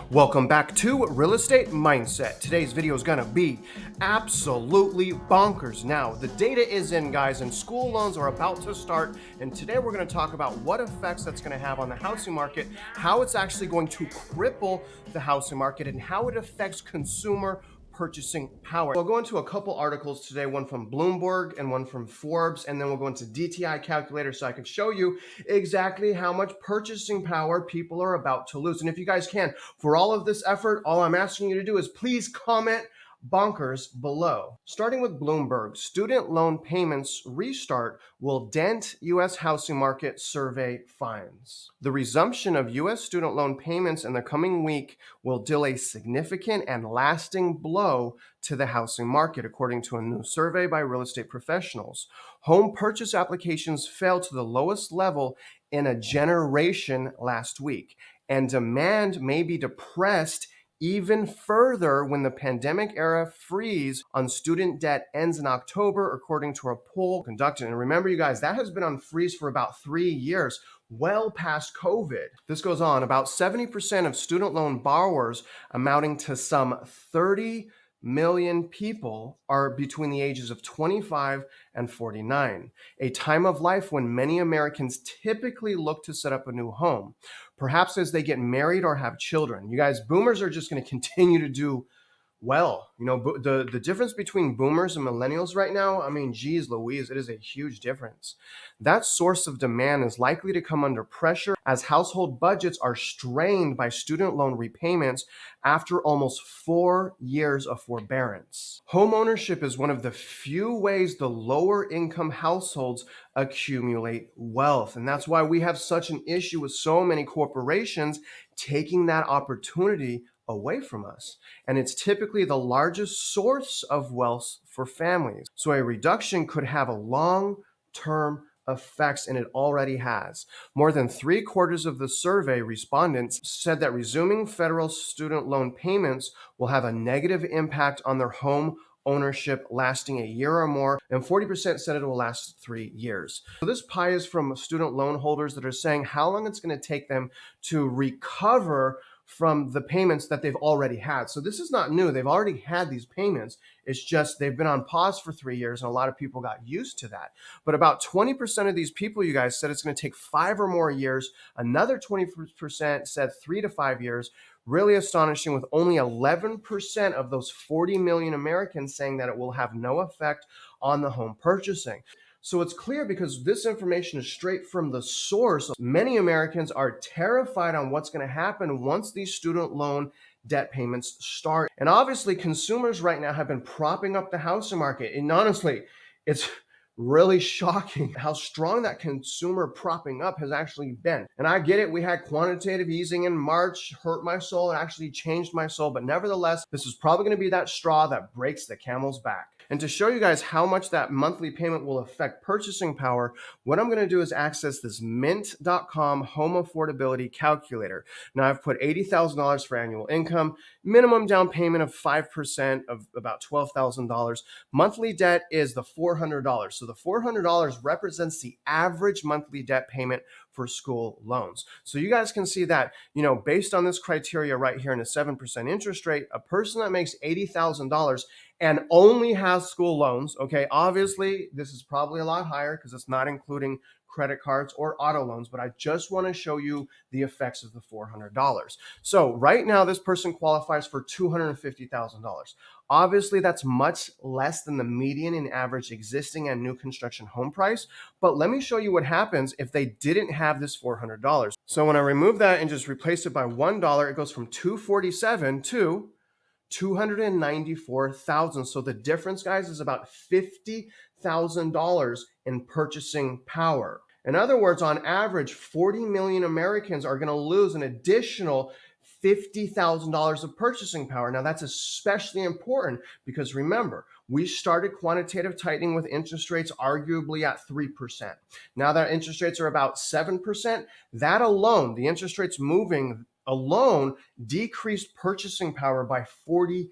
Welcome back to Real Estate Mindset. Today's video is gonna be absolutely bonkers. Now, the data is in, guys, and school loans are about to start. And today we're gonna talk about what effects that's gonna have on the housing market, how it's actually going to cripple the housing market, and how it affects consumer purchasing power. We'll go into a couple articles today, one from Bloomberg and one from Forbes, and then we'll go into DTI Calculator so I can show you exactly how much purchasing power people are about to lose. And if you guys can, for all of this effort, all I'm asking you to do is please comment bonkers below. Starting with Bloomberg, student loan payments restart will dent U.S. housing market, survey finds. The resumption of U.S. student loan payments in the coming week will deal a significant and lasting blow to the housing market, according to a new survey by real estate professionals. Home purchase applications fell to the lowest level in a generation last week, and demand may be depressed even further when the pandemic era freeze on student debt ends in October, according to a poll conducted. And remember, you guys, that has been on freeze for about 3 years, well past COVID. This goes on. About 70% of student loan borrowers, amounting to some 30 million people, are between the ages of 25 and 49, a time of life when many Americans typically look to set up a new home, perhaps as they get married or have children. You guys, boomers are just going to continue to do well. You know, the difference between boomers and millennials right now, I mean, geez Louise, it is a huge difference. That source of demand is likely to come under pressure as household budgets are strained by student loan repayments after almost 4 years of forbearance. Home ownership is one of the few ways the lower income households accumulate wealth. And that's why we have such an issue with so many corporations taking that opportunity away from us. And it's typically the largest source of wealth for families. So a reduction could have a long-term effects, and it already has. More than 3/4 of the survey respondents said that resuming federal student loan payments will have a negative impact on their home ownership lasting a year or more, and 40% said it will last 3 years. So this pie is from student loan holders that are saying how long it's going to take them to recover from the payments that they've already had. So this is not new. They've already had these payments. It's just they've been on pause for 3 years, and a lot of people got used to that. But about 20% of these people, you guys, said it's going to take 5 or more years. Another 20% said 3 to 5 years. Really astonishing, with only 11% of those 40 million Americans saying that it will have no effect on the home purchasing. So it's clear, because this information is straight from the source. Many Americans are terrified on what's going to happen once these student loan debt payments start. And obviously, consumers right now have been propping up the housing market. And honestly, it's really shocking how strong that consumer propping up has actually been. And I get it. We had quantitative easing in March, hurt my soul. It actually changed my soul. But nevertheless, this is probably going to be that straw that breaks the camel's back. And to show you guys how much that monthly payment will affect purchasing power, what I'm going to do is access this mint.com home affordability calculator. Now, I've put $80,000 for annual income, minimum down payment of 5% of about $12,000. Monthly debt is the $400. So the $400 represents the average monthly debt payment for school loans. So you guys can see that, you know, based on this criteria right here in a 7% interest rate, a person that makes $80,000 and only has school loans, okay, obviously this is probably a lot higher because it's not including credit cards or auto loans, but I just want to show you the effects of the $400. So right now, this person qualifies for $250,000. Obviously, that's much less than the median and average existing and new construction home price. But let me show you what happens if they didn't have this $400. So when I remove that and just replace it by $1, it goes from $247 to $294,000. So the difference, guys, is about $50,000 in purchasing power. In other words, on average, 40 million Americans are going to lose an additional $50,000 of purchasing power. Now, that's especially important because remember, we started quantitative tightening with interest rates arguably at 3%. Now that interest rates are about 7%, that alone, the interest rates moving alone, decreased purchasing power by 40%.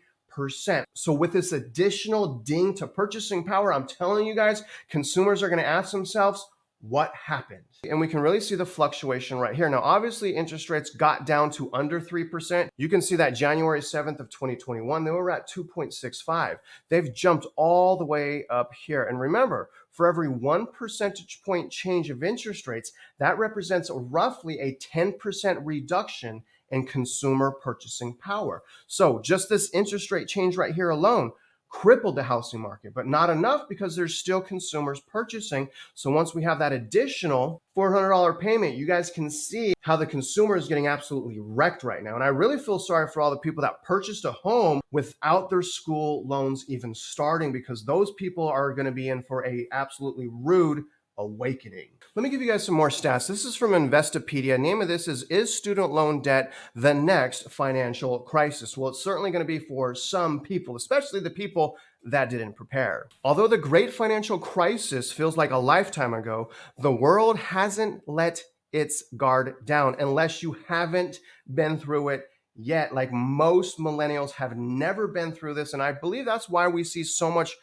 So with this additional ding to purchasing power, I'm telling you guys, consumers are going to ask themselves, what happened. And we can really see the fluctuation right here. Now, obviously, interest rates got down to under 3%. You can see that January 7th of 2021, they were at 2.65. They've jumped all the way up here. And remember, for every 1 percentage point change of interest rates, that represents roughly a 10% reduction in consumer purchasing power. So just this interest rate change right here alone crippled the housing market, but not enough because there's still consumers purchasing. So once we have that additional $400 payment, you guys can see how the consumer is getting absolutely wrecked right now. And I really feel sorry for all the people that purchased a home without their school loans even starting, because those people are going to be in for a absolutely rude awakening. Let me give you guys some more stats. This is from Investopedia. Name of this is student loan debt the next financial crisis? Well, it's certainly going to be for some people, especially the people that didn't prepare. Although the great financial crisis feels like a lifetime ago, the world hasn't let its guard down unless you haven't been through it yet. Like most millennials have never been through this, and I believe that's why we see so much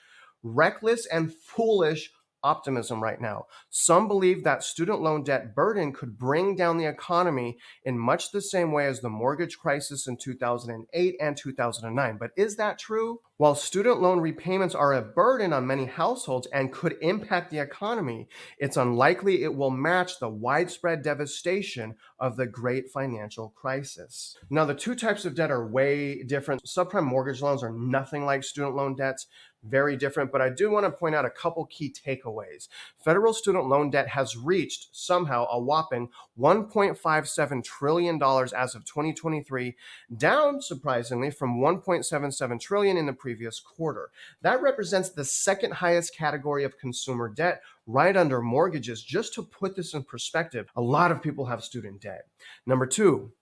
reckless and foolish optimism right now. Some believe that student loan debt burden could bring down the economy in much the same way as the mortgage crisis in 2008 and 2009. But is that true? While student loan repayments are a burden on many households and could impact the economy, it's unlikely it will match the widespread devastation of the great financial crisis. Now, the two types of debt are way different. Subprime mortgage loans are nothing like student loan debts. Very different, but I do want to point out a couple key takeaways. Federal student loan debt has reached somehow a whopping $1.57 trillion as of 2023, down surprisingly from $1.77 trillion in the previous quarter. That represents the second highest category of consumer debt, right under mortgages. Just to put this in perspective, a lot of people have student debt. Number two,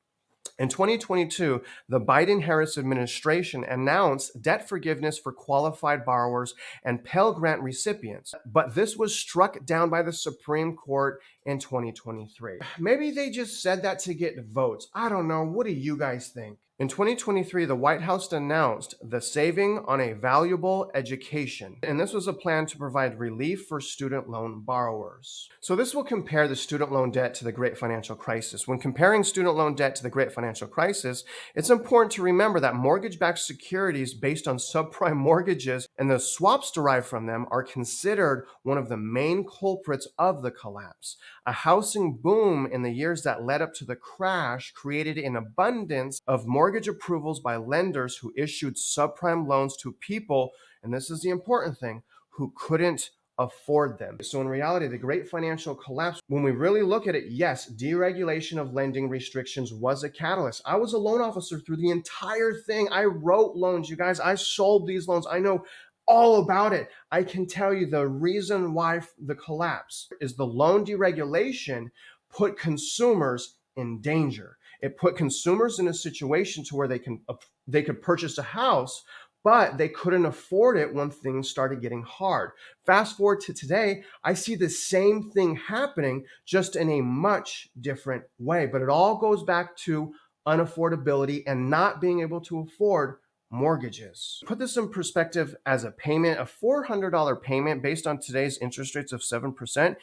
in 2022, the Biden-Harris administration announced debt forgiveness for qualified borrowers and Pell Grant recipients, but this was struck down by the Supreme Court in 2023. Maybe they just said that to get votes. I don't know. What do you guys think? In 2023, the White House announced the Saving on a Valuable Education, and this was a plan to provide relief for student loan borrowers. So this will compare the student loan debt to the Great Financial Crisis. When comparing student loan debt to the Great Financial Crisis, it's important to remember that mortgage-backed securities based on subprime mortgages and the swaps derived from them are considered one of the main culprits of the collapse. A housing boom in the years that led up to the crash created an abundance of mortgage approvals by lenders who issued subprime loans to people, and this is the important thing, who couldn't afford them. So in reality, the great financial collapse, when we really look at it, yes, deregulation of lending restrictions was a catalyst. I was a loan officer through the entire thing. I wrote loans, you guys. I sold these loans. I know all about it. I can tell you the reason why the collapse is the loan deregulation put consumers in danger. It put consumers in a situation to where they could purchase a house, but they couldn't afford it when things started getting hard. Fast forward to today, I see the same thing happening, just in a much different way. But it all goes back to unaffordability and not being able to afford mortgages. Put this in perspective as a payment, a $400 payment based on today's interest rates of 7%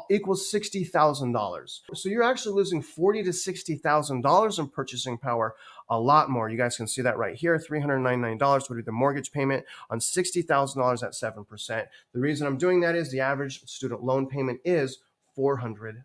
equals $60,000. So you're actually losing $40,000 to $60,000 in purchasing power, a lot more. You guys can see that right here. $399 would be the mortgage payment on $60,000 at 7%. The reason I'm doing that is the average student loan payment is $400.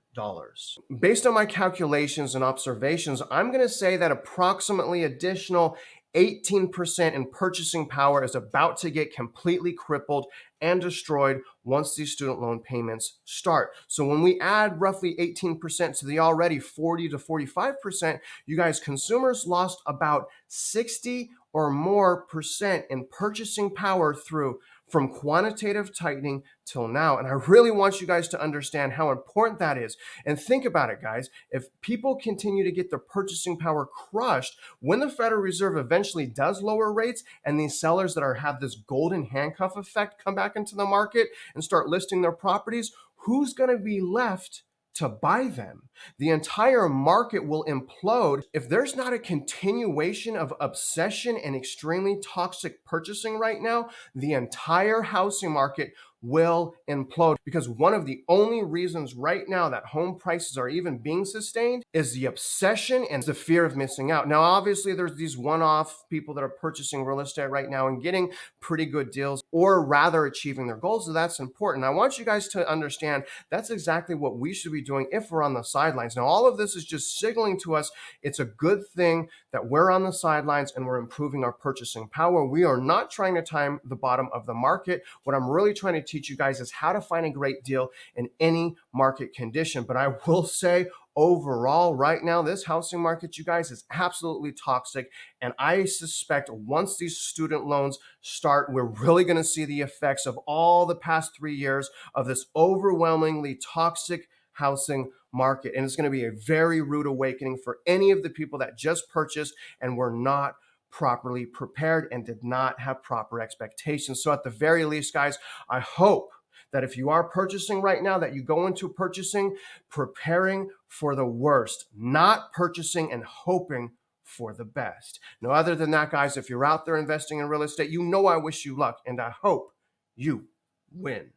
Based on my calculations and observations, I'm going to say that approximately additional 18% in purchasing power is about to get completely crippled and destroyed once these student loan payments start. So when we add roughly 18% to the already 40 to 45%, you guys, consumers lost about 60 or more percent in purchasing power from quantitative tightening till now. And I really want you guys to understand how important that is. And think about it, guys. If people continue to get their purchasing power crushed, when the Federal Reserve eventually does lower rates and these sellers that have this golden handcuff effect come back into the market and start listing their properties, who's going to be left to buy them? The entire market will implode if there's not a continuation of obsession and extremely toxic purchasing right now. The entire housing market will implode, because one of the only reasons right now that home prices are even being sustained is the obsession and the fear of missing out. Now, obviously, there's these one-off people that are purchasing real estate right now and getting pretty good deals, or rather achieving their goals. So that's important. I want you guys to understand that's exactly what we should be doing if we're on the sidelines. Now, all of this is just signaling to us it's a good thing that we're on the sidelines and we're improving our purchasing power. We are not trying to time the bottom of the market. What I'm really trying to teach you guys is how to find a great deal in any market condition. But I will say, overall, right now, this housing market, you guys, is absolutely toxic. And I suspect once these student loans start, we're really going to see the effects of all the past 3 years of this overwhelmingly toxic housing market. And it's going to be a very rude awakening for any of the people that just purchased and were not properly prepared and did not have proper expectations. So at the very least, guys, I hope that if you are purchasing right now, that you go into purchasing preparing for the worst, not purchasing and hoping for the best. Now, other than that, guys, if you're out there investing in real estate, you know I wish you luck and I hope you win.